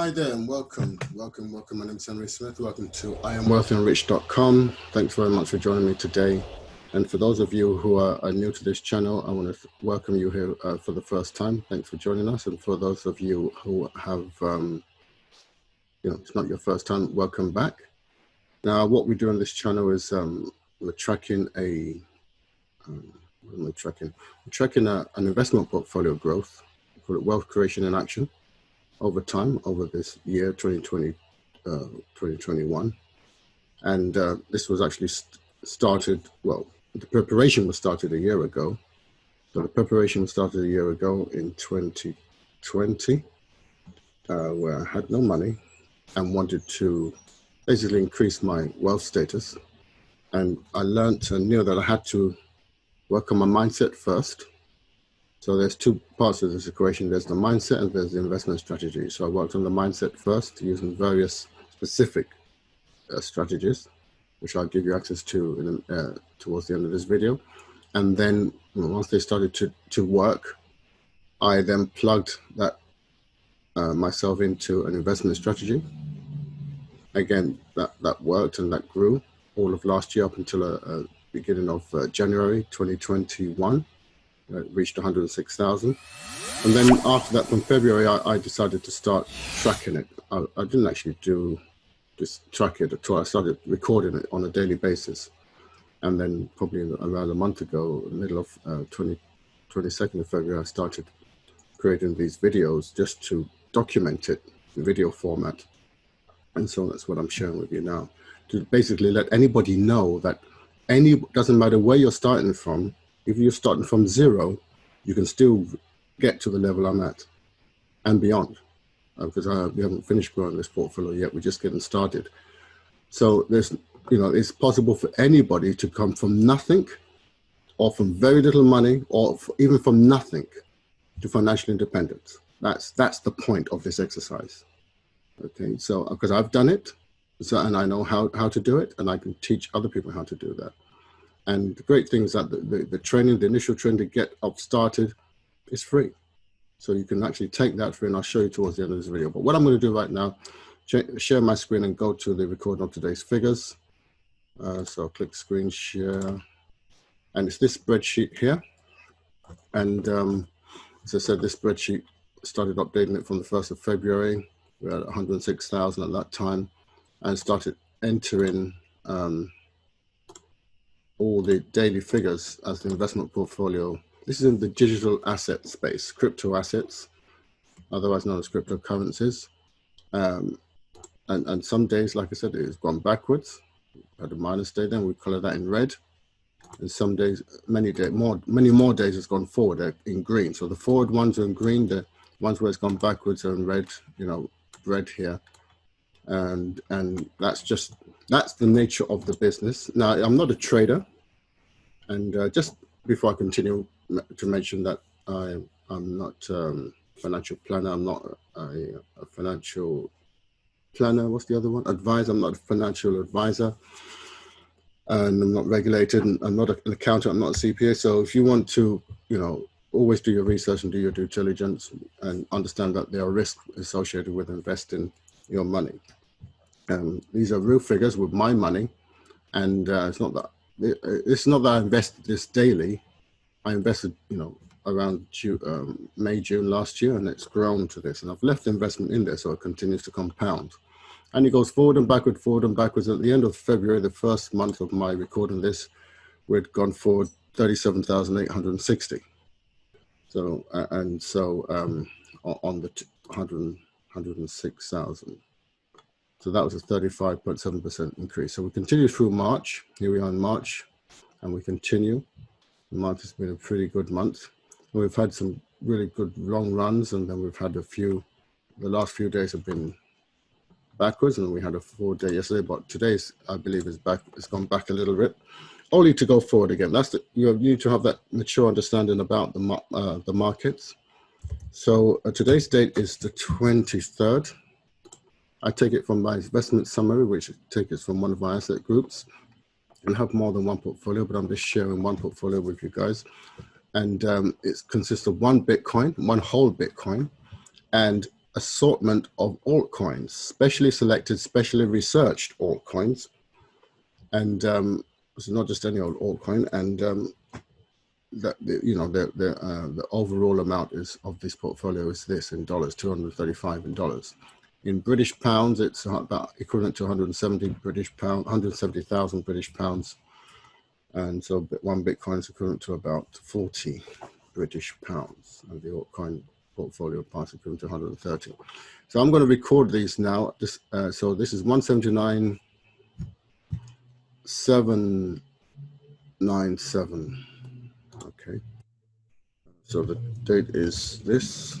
Hi there and welcome. My name is Henry Smith. Welcome to IamWealthyandRich.com. Thanks very much for joining me today. And for those of you who are new to this channel, I want to welcome you here for the first time. Thanks for joining us. And for those of you who have, it's not your first time, welcome back. Now, what we do on this channel is we're tracking we're tracking an investment portfolio growth. We call it wealth creation in action over time, over this year, 2021. And this was actually started, well, the preparation was started a year ago. So the preparation started a year ago in 2020, where I had no money and wanted to basically increase my wealth status. And I learned and knew that I had to work on my mindset first. So there's two parts of this equation. There's the mindset and there's the investment strategy. So I worked on the mindset first using various specific strategies, which I'll give you access to towards the end of this video. And then once they started to work, I then plugged that myself into an investment strategy. Again, that worked and that grew all of last year up until beginning of January 2021. It reached 106,000. And then after that, from February, I decided to start tracking it. I didn't actually just track it at all. I started recording it on a daily basis. And then probably around a month ago, middle of 22nd of February, I started creating these videos just to document it in video format. And so that's what I'm sharing with you now, to basically let anybody know that doesn't matter where you're starting from. If you're starting from zero, you can still get to the level I'm at and beyond, because we haven't finished growing this portfolio yet. We're just getting started. So it's possible for anybody to come from nothing, or from very little money, or even from nothing to financial independence. That's the point of this exercise. Okay, so because I've done it, and I know how to do it, and I can teach other people how to do that. And the great thing is that the training, the initial training to get up started is free. So you can actually take that free, and I'll show you towards the end of this video. But what I'm going to do right now, share my screen and go to the recording of today's figures. So I'll click screen share. And it's this spreadsheet here. And as I said, this spreadsheet started updating it from the 1st of February. We had 106,000 at that time, and started entering all the daily figures as the investment portfolio. This is in the digital asset space, crypto assets, otherwise known as cryptocurrencies. And some days, like I said, it has gone backwards. Had a minus day, then we color that in red. And some days, many more days has gone forward, they're in green. So the forward ones are in green, the ones where it's gone backwards are in red, red here. And that's the nature of the business. Now, I'm not a trader. And just before I continue, to mention that I'm not a financial planner. I'm not a financial planner. What's the other one? Advisor. I'm not a financial advisor. And I'm not regulated. And I'm not an accountant. I'm not a CPA. So if you want to, always do your research and do your due diligence and understand that there are risks associated with investing your money. These are real figures with my money, and it's not that I invest this daily. I invested, around May, June last year, and it's grown to this. And I've left the investment in there, so it continues to compound. And it goes forward and backwards. At the end of February, the first month of my recording this, we'd gone forward 37,860. So on the 106,000. So that was a 35.7% increase. So we continue through March. Here we are in March, and we continue. March has been a pretty good month. We've had some really good long runs, and then we've had the last few days have been backwards, and we had a 4-day yesterday, but today's, I believe, is back. It's gone back a little bit, only to go forward again. You need to have that mature understanding about the markets. So today's date is the 23rd. I take it from my investment summary, which I take it from one of my asset groups, and have more than one portfolio, but I'm just sharing one portfolio with you guys. And it consists of one whole Bitcoin, and assortment of altcoins, specially selected, specially researched altcoins. And this is not just any old altcoin. And the overall amount of this portfolio is this in dollars, 235 in dollars. In British pounds, it's about equivalent to 170 British pound, 170,000 British pounds. And so one Bitcoin is equivalent to about 40 British pounds. And the altcoin portfolio parts equivalent to 130. So I'm going to record these now. So this is 179,797. Okay. So the date is this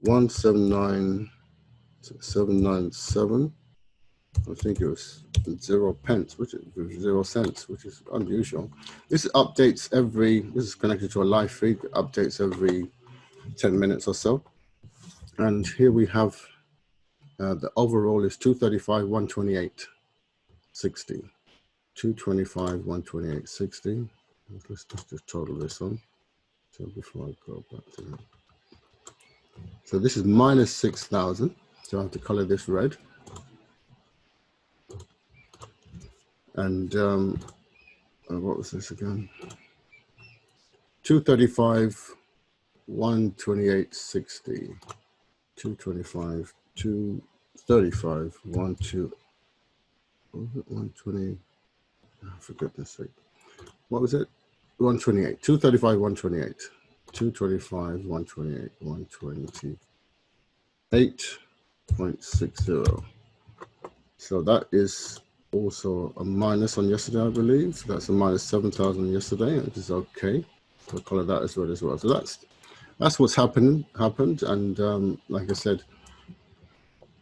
179,797. I think it was 0 pence, which is 0 cents, which is unusual. This updates this is connected to a live feed, updates every 10 minutes or so. And here we have the overall is 235,128.60. 225,128.60. Let's just total this on. So before I go back to that. So this is minus 6,000. So I have to color this red. And what was this again? 235,128.60. 225, 235, 120. Oh, for goodness sake. What was it? 128, 235, 128. 225, 128, 128.60. So that is also a minus on yesterday, I believe. So that's a minus 7,000 yesterday, which is okay. We'll color that as well. So that's what's happened. And like I said,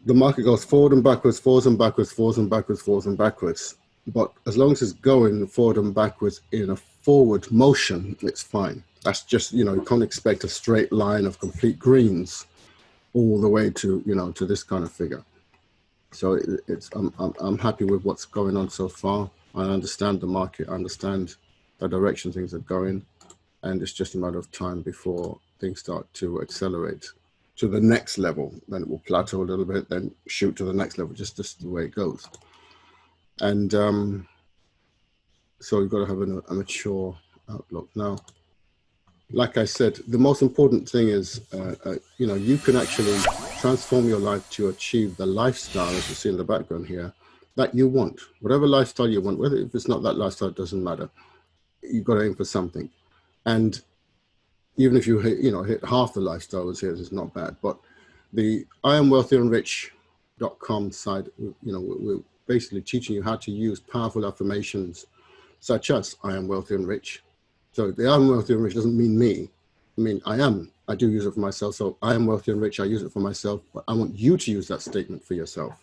the market goes forward and backwards, forwards and backwards, forwards and backwards, forwards and backwards. But as long as it's going forward and backwards in a forward motion, it's fine. That's just, you can't expect a straight line of complete greens all the way to, to this kind of figure. So I'm happy with what's going on so far. I understand the market, I understand the direction things are going, and it's just a matter of time before things start to accelerate to the next level. Then it will plateau a little bit, then shoot to the next level, just the way it goes. And so you've got to have a mature outlook. Now, like I said, the most important thing is, you can actually transform your life to achieve the lifestyle, as you see in the background here, that you want. Whatever lifestyle you want, whether if it's not that lifestyle, it doesn't matter. You've got to aim for something. And even if you hit half the lifestyles here, it's not bad. But the IamWealthyandRich.com site, we're basically teaching you how to use powerful affirmations such as I am wealthy and rich. So the I am wealthy and rich doesn't mean me. I mean, I do use it for myself. So I am wealthy and rich, I use it for myself, but I want you to use that statement for yourself.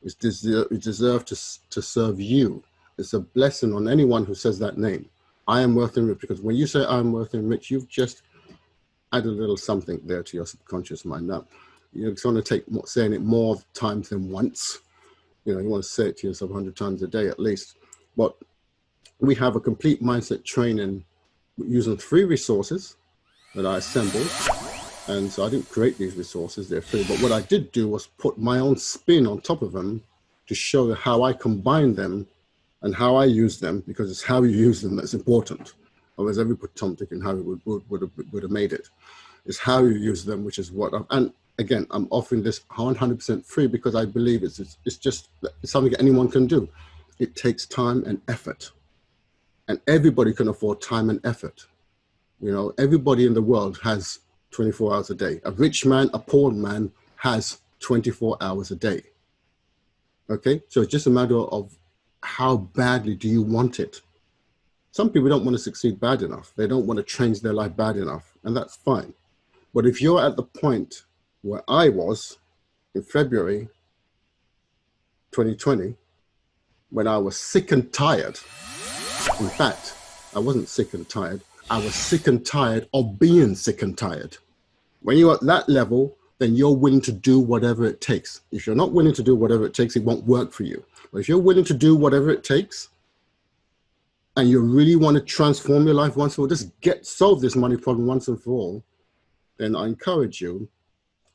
It deserves to serve you. It's a blessing on anyone who says that name. I am wealthy and rich, because when you say I am wealthy and rich, you've just added a little something there to your subconscious mind. Now, it's going to take saying it more times than once. You want to say it to yourself 100 times a day at least. But we have a complete mindset training using 3 resources that I assembled. And so I didn't create these resources, they're free. But what I did do was put my own spin on top of them to show how I combine them and how I use them, because it's how you use them that's important. Otherwise, every Tom, Dick, and Harry would have made it. It's how you use them, which is what and again, I'm offering this 100% free because I believe it's something anyone can do. It takes time and effort. And everybody can afford time and effort. Everybody in the world has 24 hours a day. A rich man, a poor man has 24 hours a day. Okay, so it's just a matter of how badly do you want it. Some people don't want to succeed bad enough. They don't want to change their life bad enough, and that's fine. But if you're at the point where I was in February 2020, when I was sick and tired, in fact, I wasn't sick and tired. I was sick and tired of being sick and tired. When you're at that level, then you're willing to do whatever it takes. If you're not willing to do whatever it takes, it won't work for you. But if you're willing to do whatever it takes, and you really want to transform your life once and for all, just solve this money problem once and for all, then I encourage you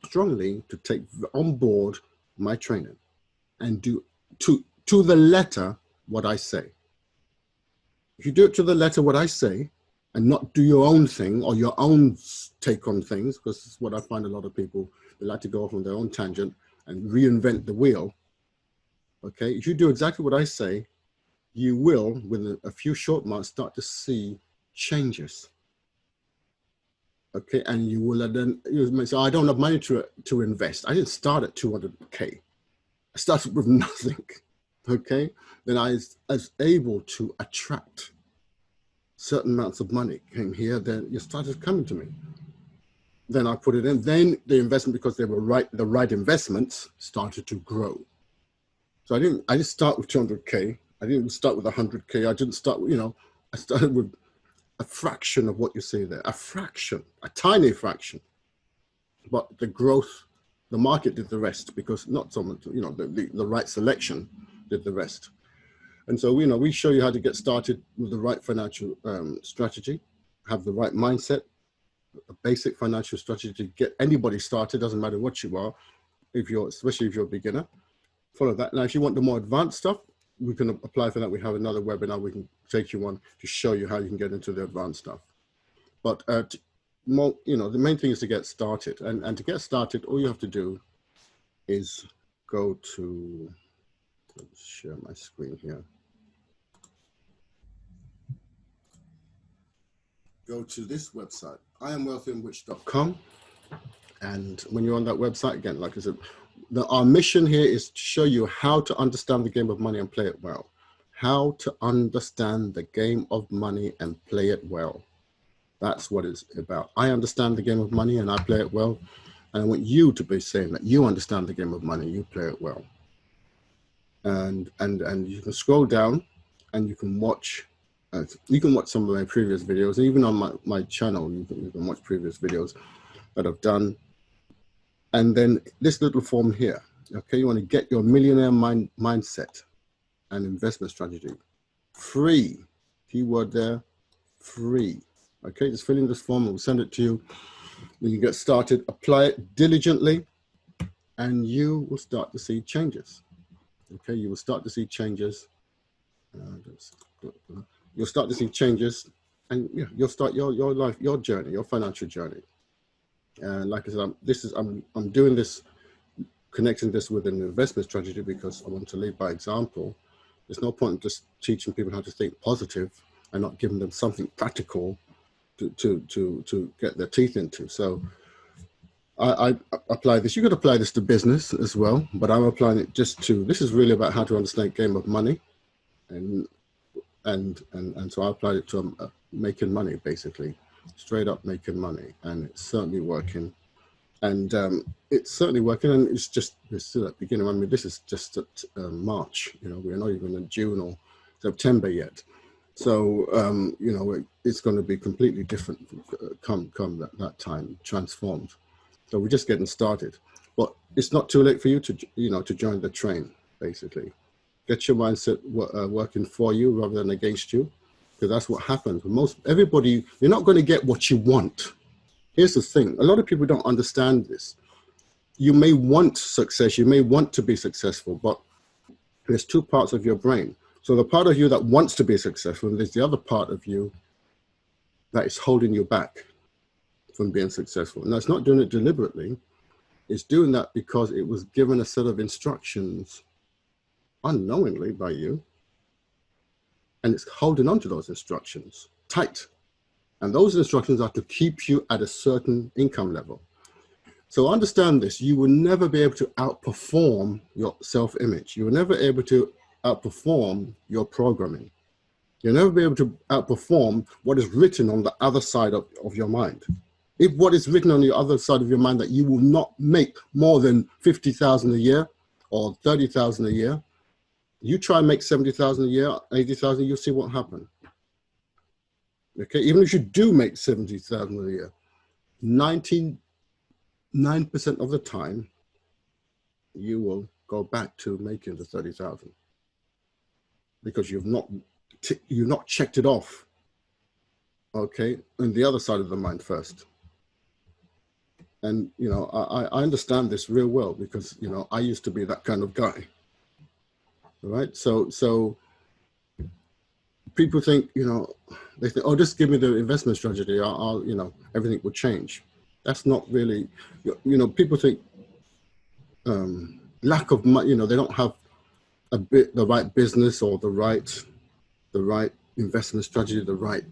strongly to take on board my training and do to the letter what I say. If you do it to the letter what I say and not do your own thing or your own take on things, because it's what I find a lot of people, they like to go off on their own tangent and reinvent the wheel. Okay, if you do exactly what I say, you will, within a few short months, start to see changes. Okay, and you will then, so I don't have money to invest. I didn't start at 200K. I started with nothing. Okay, then I was able to attract certain amounts of money. Came here, then it started coming to me. Then I put it in. Then the investment, because they were the right investments, started to grow. So I didn't start with 200K. I didn't start with 100K. I didn't start, I started with a fraction of what you see there, a fraction, a tiny fraction. But the growth, the market did the rest, because not someone, the right selection did the rest. And so, we show you how to get started with the right financial strategy, have the right mindset, a basic financial strategy to get anybody started. Doesn't matter what you are, especially if you're a beginner. Follow that. Now, if you want the more advanced stuff, we can apply for that. We have another webinar we can take you on to show you how you can get into the advanced stuff. But the main thing is to get started. And to get started, all you have to do is go to, let's share my screen here. Go to this website, IamWealthyandRich.com. And when you're on that website, again, like I said, our mission here is to show you how to understand the game of money and play it well. How to understand the game of money and play it well. That's what it's about. I understand the game of money and I play it well. And I want you to be saying that you understand the game of money, you play it well. And you can scroll down and you can watch some of my previous videos. And even on my channel, you can watch previous videos that I've done. And then this little form here, okay, you want to get your millionaire mindset and investment strategy. Free, keyword there, free. Okay, just fill in this form and we'll send it to you. When you get started, apply it diligently and you will start to see changes. Okay, you will start to see changes. You'll start to see changes and you'll start your life, your journey, your financial journey. And like I said, I'm doing this, connecting this with an investment strategy because I want to lead by example. There's no point in just teaching people how to think positive and not giving them something practical to get their teeth into. So I apply this. You could apply this to business as well, but I'm applying it just to, this is really about how to understand game of money. And so I applied it to making money, basically, straight up making money. And it's certainly working. And it's certainly working, and it's still at the beginning. I mean, this is just at March, we're not even in June or September yet. So, it's going to be completely different come that time, transformed. So we're just getting started. But it's not too late for you to, to join the train, basically. Get your mindset working for you rather than against you, because that's what happens. Everybody, you're not going to get what you want. Here's the thing. A lot of people don't understand this. You may want success. You may want to be successful, but there's two parts of your brain. So the part of you that wants to be successful, and there's the other part of you that is holding you back from being successful. Now, it's not doing it deliberately. It's doing that because it was given a set of instructions unknowingly by you, and it's holding on to those instructions tight. And those instructions are to keep you at a certain income level. So understand this, you will never be able to outperform your self-image. You will never be able to outperform your programming. You'll never be able to outperform what is written on the other side of your mind. If what is written on the other side of your mind that you will not make more than 50,000 a year or 30,000 a year, you try and make 70,000 a year, 80,000, you'll see what happens. Okay, even if you do make 70,000 a year, 99% of the time, you will go back to making the 30,000 because you've not checked it off. Okay, on the other side of the mind first. And, you know, I understand this real well because, you know, I used to be that kind of guy. Right. So people think, you know, they think, oh, just give me the investment strategy. I'll you know, everything will change. That's not really, you know, people think lack of money, you know, they don't have the right business or the right investment strategy, the right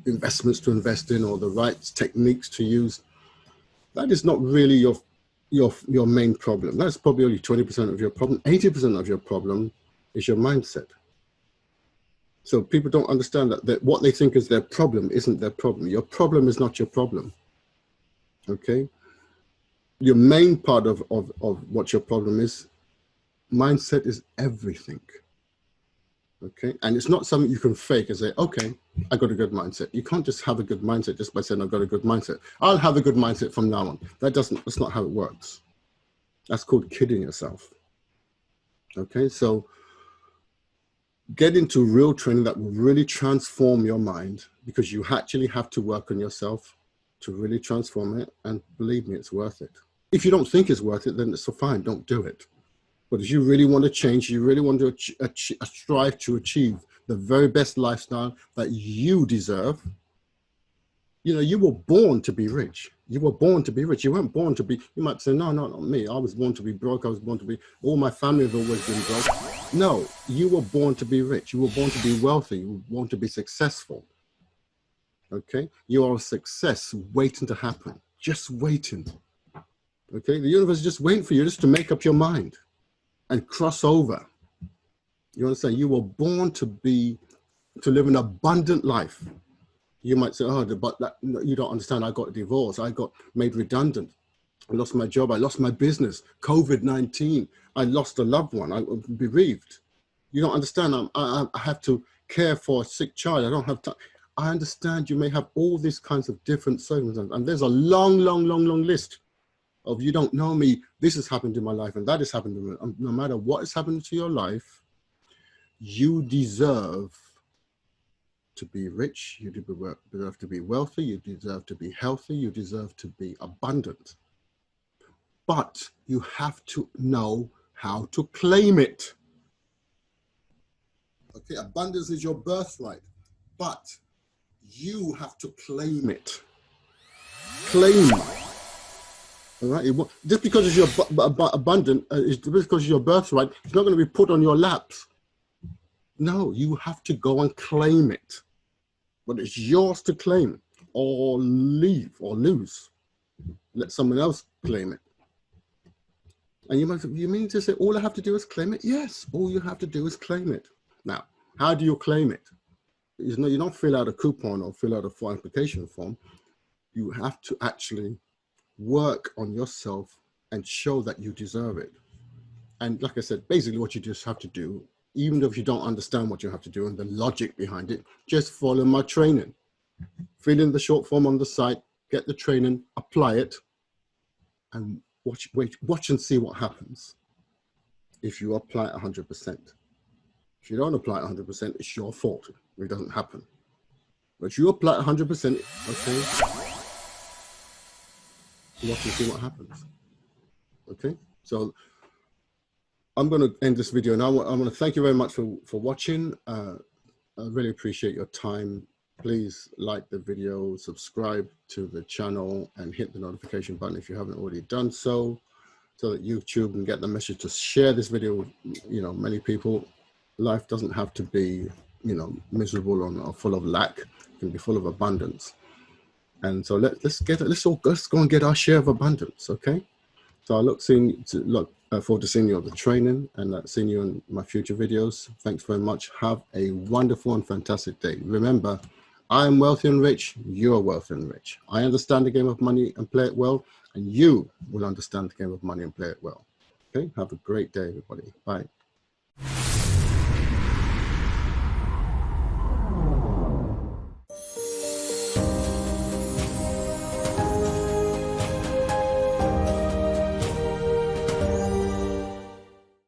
investments to invest in, or the right techniques to use. That is not really your main problem. That's probably only 20% of your problem. 80% of your problem is your mindset. So people don't understand that what they think is their problem isn't their problem. Your problem is not your problem. Okay? Your main part of what your problem is, mindset is everything. Okay? And it's not something you can fake and say, okay, I got a good mindset. You can't just have a good mindset just by saying I've got a good mindset. I'll have a good mindset from now on. That's not how it works. That's called kidding yourself. Okay? So get into real training that will really transform your mind, because you actually have to work on yourself to really transform it. And believe me, it's worth it. If you don't think it's worth it, then it's so fine, don't do it. But if you really want to change, you really want to strive to achieve the very best lifestyle that you deserve. You know, you were born to be rich. You were born to be rich. You weren't born to be, you might say, no, not me. I was born to be broke. I was born to be, all my family have always been broke. No, you were born to be rich. You were born to be wealthy. You were born to be successful. Okay? You are a success waiting to happen. Just waiting. Okay? The universe is just waiting for you just to make up your mind and cross over. You understand? You were born to live an abundant life. You might say, oh, but that, you don't understand. I got divorced. I got made redundant. I lost my job. I lost my business. COVID-19. I lost a loved one. I was bereaved. You don't understand. I have to care for a sick child. I don't have time. I understand you may have all these kinds of different circumstances. And there's a long, long, long, long list of, you don't know me. This has happened in my life and that has happened to me. No matter what has happened to your life, you deserve to be rich, you deserve to be wealthy, you deserve to be healthy, you deserve to be abundant. But you have to know how to claim it. Okay, abundance is your birthright, but you have to claim it. Claim. All right, just because it's your abundant, just because it's your birthright, it's not going to be put on your laps. No, you have to go and claim it. But it's yours to claim, or leave, or lose. Let someone else claim it. And you might say, you mean to say all I have to do is claim it? Yes, all you have to do is claim it. Now, how do you claim it? You don't fill out a coupon or fill out a full application form. You have to actually work on yourself and show that you deserve it. And like I said, basically what you just have to do, even if you don't understand what you have to do and the logic behind it, just follow my training. Fill in the short form on the site, get the training, apply it, and watch and see what happens if you apply 100%. If you don't apply 100%, it's your fault. It doesn't happen. But if you apply 100%, okay, watch and see what happens. Okay, so I'm going to end this video now. I want to thank you very much for watching. I really appreciate your time. Please like the video, subscribe to the channel, and hit the notification button if you haven't already done so that YouTube can get the message to share this video with, you know, many people. Life doesn't have to be, you know, miserable or full of lack. It can be full of abundance. And so let's go and get our share of abundance. Okay. So I look forward to seeing you on the training and seeing you in my future videos. Thanks very much. Have a wonderful and fantastic day. Remember, I am wealthy and rich. You are wealthy and rich. I understand the game of money and play it well, and you will understand the game of money and play it well. Okay. Have a great day, everybody. Bye.